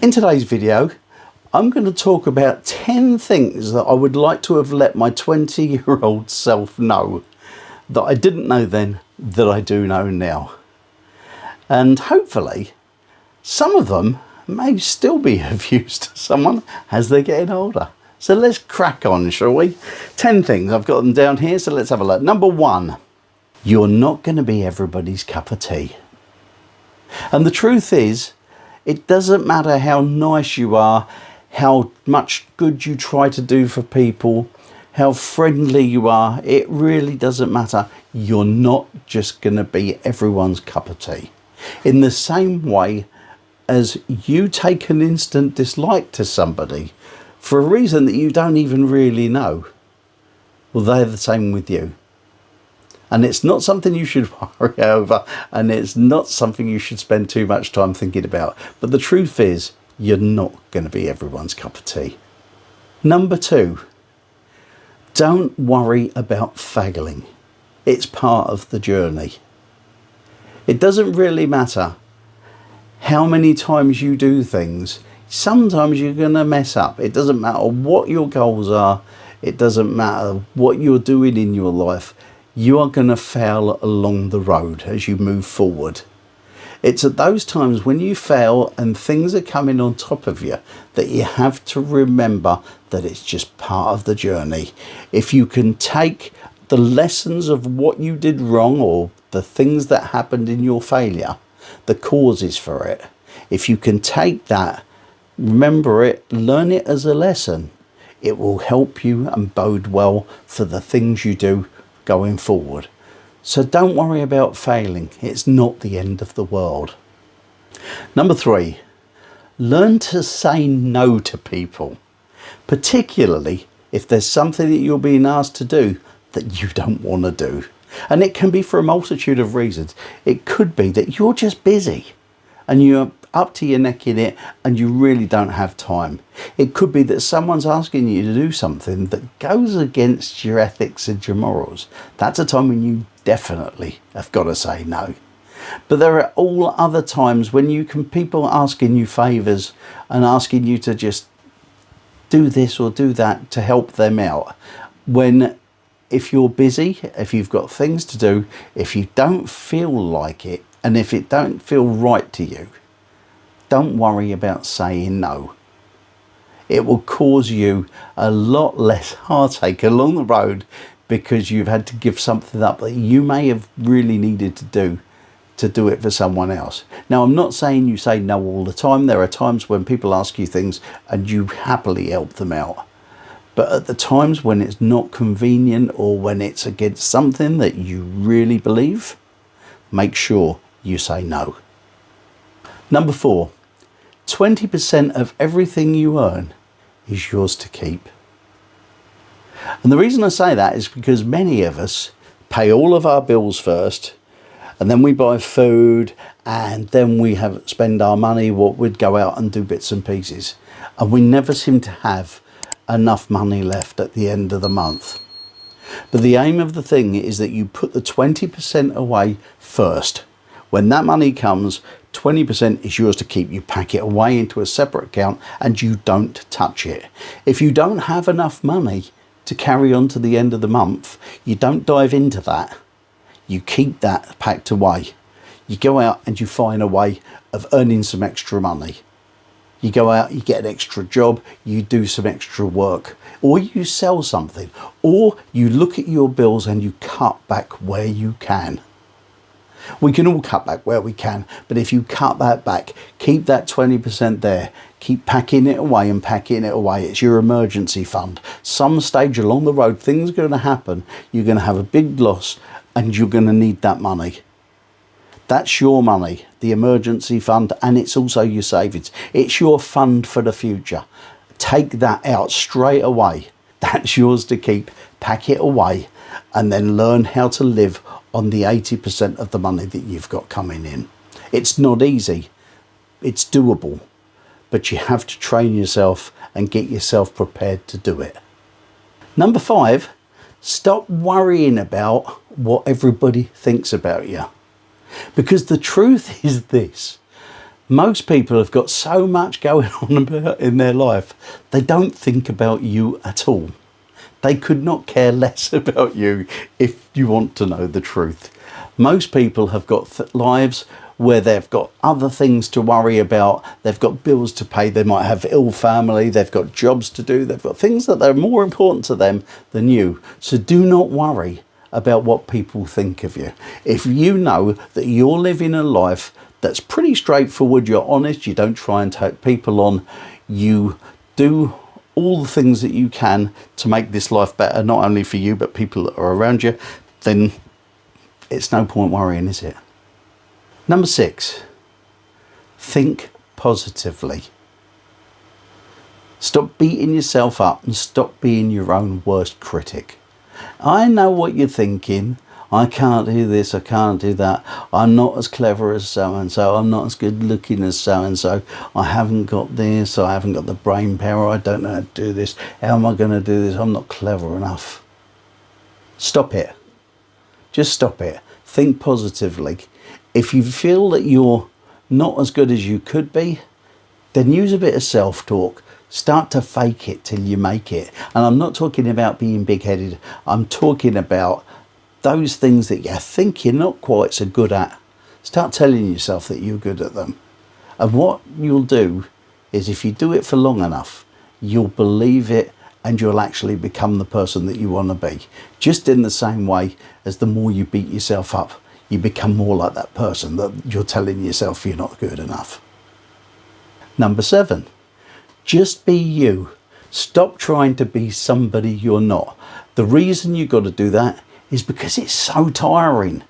In today's video, I'm going to talk about 10 things that I would like to have let my 20-year-old self know that I didn't know then that I do know now. And hopefully, some of them may still be of use to someone as they're getting older. So let's crack on, shall we? 10 things, I've got them down here, so let's have a look. Number 1, you're not going to be everybody's cup of tea. And the truth is, it doesn't matter how nice you are, how much good you try to do for people, how friendly you are, it really doesn't matter. You're not just going to be everyone's cup of tea. In the same way as you take an instant dislike to somebody for a reason that you don't even really know, well, they're the same with you. And it's not something you should worry over, and it's not something you should spend too much time thinking about. But the truth is, you're not going to be everyone's cup of tea. Number 2, don't worry about failing. It's part of the journey. It doesn't really matter how many times you do things. Sometimes you're going to mess up. It doesn't matter what your goals are. It doesn't matter what you're doing in your life. You are going to fail along the road as you move forward. It's at those times when you fail and things are coming on top of you that you have to remember that it's just part of the journey. If you can take the lessons of what you did wrong or the things that happened in your failure, the causes for it, if you can take that, remember it, learn it as a lesson, it will help you and bode well for the things you do going forward. So don't worry about failing. It's not the end of the world. Number 3, learn to say no to people, particularly if there's something that you're being asked to do that you don't want to do. And it can be for a multitude of reasons. It could be that you're just busy and you're up to your neck in it and you really don't have time. It could be that someone's asking you to do something that goes against your ethics and your morals. That's a time when you definitely have got to say no. But there are all other times when you can, people asking you favours and asking you to just do this or do that to help them out. When if you're busy, if you've got things to do, if you don't feel like it, and if it don't feel right to you, don't worry about saying no. It will cause you a lot less heartache along the road because you've had to give something up that you may have really needed to do it for someone else. Now, I'm not saying you say no all the time. There are times when people ask you things and you happily help them out. But at the times when it's not convenient or when it's against something that you really believe, make sure you say no. Number 4, 20% of everything you earn is yours to keep. And the reason I say that is because many of us pay all of our bills first, and then we buy food, and then we spend our money, what we'd go out and do bits and pieces. And we never seem to have enough money left at the end of the month. But the aim of the thing is that you put the 20% away first. When that money comes, 20% is yours to keep. You pack it away into a separate account and you don't touch it. If you don't have enough money to carry on to the end of the month, you don't dive into that. You keep that packed away. You go out and you find a way of earning some extra money. You go out, you get an extra job, you do some extra work, or you sell something, or you look at your bills and you cut back where you can. We can all cut back where we can, but if you cut that back, keep that 20% there. Keep packing it away and packing it away. It's your emergency fund. Some stage along the road, things are going to happen. You're going to have a big loss and you're going to need that money. That's your money, the emergency fund, and it's also your savings. It's your fund for the future. Take that out straight away. That's yours to keep. Pack it away and then learn how to live on the 80% of the money that you've got coming in. It's not easy. It's doable. But you have to train yourself and get yourself prepared to do it. Number 5, stop worrying about what everybody thinks about you. Because the truth is this, Most people have got so much going on about in their life, they don't think about you at all. They could not care less about you if you want to know the truth. Most people have got lives where they've got other things to worry about. They've got bills to pay. They might have ill family. They've got jobs to do. They've got things that are more important to them than you. So do not worry about what people think of you. If you know that you're living a life that's pretty straightforward, you're honest, you don't try and take people on, you do all the things that you can to make this life better, not only for you, but people that are around you, then it's no point worrying, is it? Number 6, think positively. Stop beating yourself up and stop being your own worst critic. I know what you're thinking. I can't do this, I can't do that. I'm not as clever as so-and-so. I'm not as good looking as so-and-so. I haven't got this, I haven't got the brain power. I don't know how to do this. How am I going to do this? I'm not clever enough. Stop it. Just stop it. Think positively. If you feel that you're not as good as you could be, then use a bit of self-talk. Start to fake it till you make it. And I'm not talking about being big-headed. I'm talking about those things that you think you're not quite so good at. Start telling yourself that you're good at them. And what you'll do is, if you do it for long enough, you'll believe it and you'll actually become the person that you want to be. Just in the same way as the more you beat yourself up, you become more like that person that you're telling yourself you're not good enough. Number 7, just be you. Stop trying to be somebody you're not. The reason you've got to do that is because it's so tiring.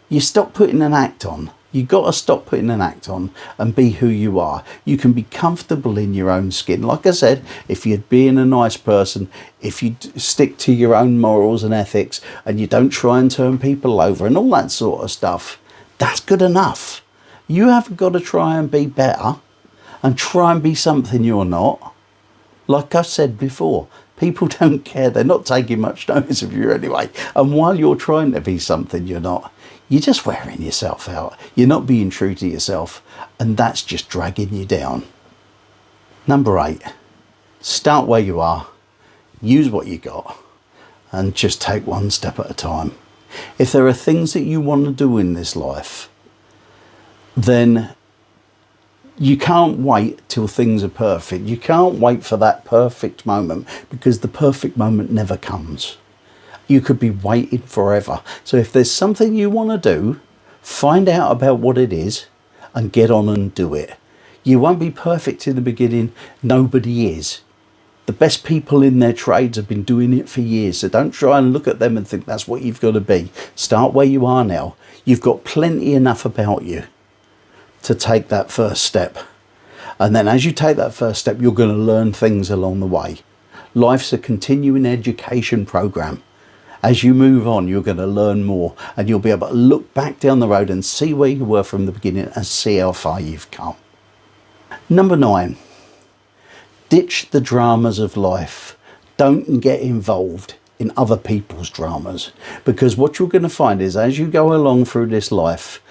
You stop putting an act on. You've got to stop putting an act on and be who you are. You can be comfortable in your own skin. Like I said, if you're being a nice person, if you stick to your own morals and ethics and you don't try and turn people over and all that sort of stuff, that's good enough. You haven't got to try and be better and try and be something you're not. Like I said before, people don't care. They're not taking much notice of you anyway. And while you're trying to be something you're not, you're just wearing yourself out. You're not being true to yourself. And that's just dragging you down. Number 8, start where you are. Use what you got. And just take one step at a time. If there are things that you want to do in this life, then you can't wait till things are perfect. You can't wait for that perfect moment, because the perfect moment never comes. You could be waiting forever. So if there's something you want to do, find out about what it is and get on and do it. You won't be perfect in the beginning. Nobody is. The best people in their trades have been doing it for years. So don't try and look at them and think that's what you've got to be. Start where you are now. You've got plenty enough about you to take that first step. And then as you take that first step, you're going to learn things along the way. Life's a continuing education program. As you move on, you're going to learn more, and you'll be able to look back down the road and see where you were from the beginning and see how far you've come. Number 9, ditch the dramas of life. Don't get involved in other people's dramas, because what you're going to find is, as you go along through this life,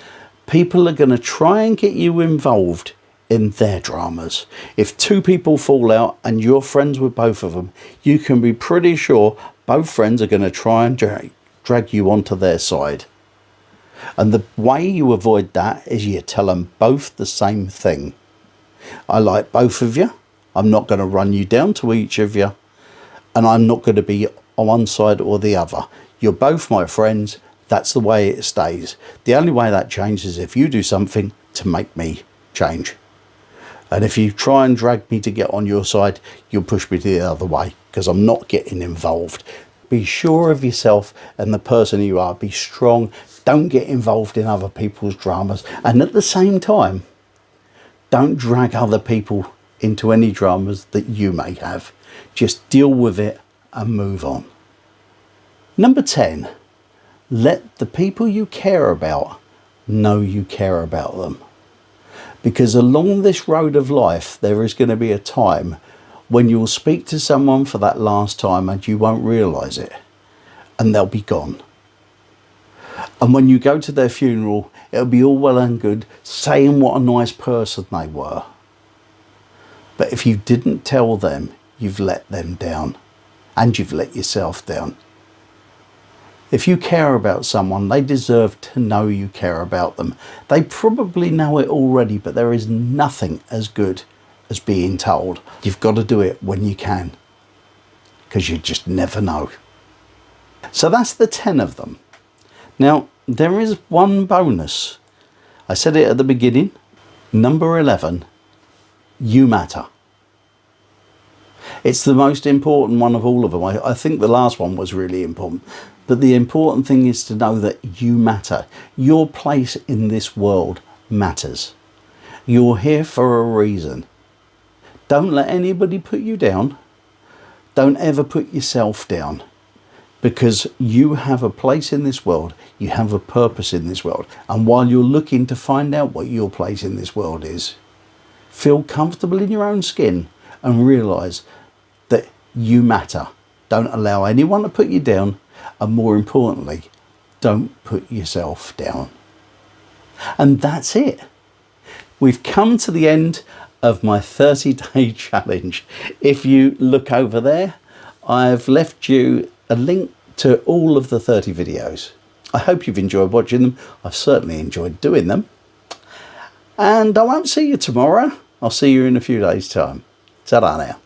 people are going to try and get you involved in their dramas. If 2 people fall out and you're friends with both of them, you can be pretty sure both friends are going to try and drag you onto their side. And the way you avoid that is you tell them both the same thing. I like both of you. I'm not going to run you down to each of you. And I'm not going to be on one side or the other. You're both my friends. That's the way it stays. The only way that changes is if you do something to make me change. And if you try and drag me to get on your side, you'll push me to the other way, because I'm not getting involved. Be sure of yourself and the person you are. Be strong. Don't get involved in other people's dramas. And at the same time, don't drag other people into any dramas that you may have. Just deal with it and move on. Number 10, let the people you care about know you care about them. Because along this road of life, there is going to be a time when you'll speak to someone for that last time and you won't realise it, and they'll be gone. And when you go to their funeral, It'll be all well and good saying what a nice person they were. But if you didn't tell them, you've let them down, and you've let yourself down. If you care about someone, they deserve to know you care about them. They probably know it already, but there is nothing as good as being told. You've got to do it when you can, because you just never know. So that's the 10 of them. Now, there is one bonus. I said it at the beginning. Number 11, you matter. It's the most important one of all of them. I think the last one was really important. But the important thing is to know that you matter. Your place in this world matters. You're here for a reason. Don't let anybody put you down. Don't ever put yourself down. Because you have a place in this world. You have a purpose in this world. And while you're looking to find out what your place in this world is, feel comfortable in your own skin and realise that you matter. Don't allow anyone to put you down. And more importantly, don't put yourself down. And that's it. We've come to the end of my 30-day challenge. If you look over there, I've left you a link to all of the 30 videos. I hope you've enjoyed watching them. I've certainly enjoyed doing them. And I won't see you tomorrow. I'll see you in a few days' time. Ta-da now.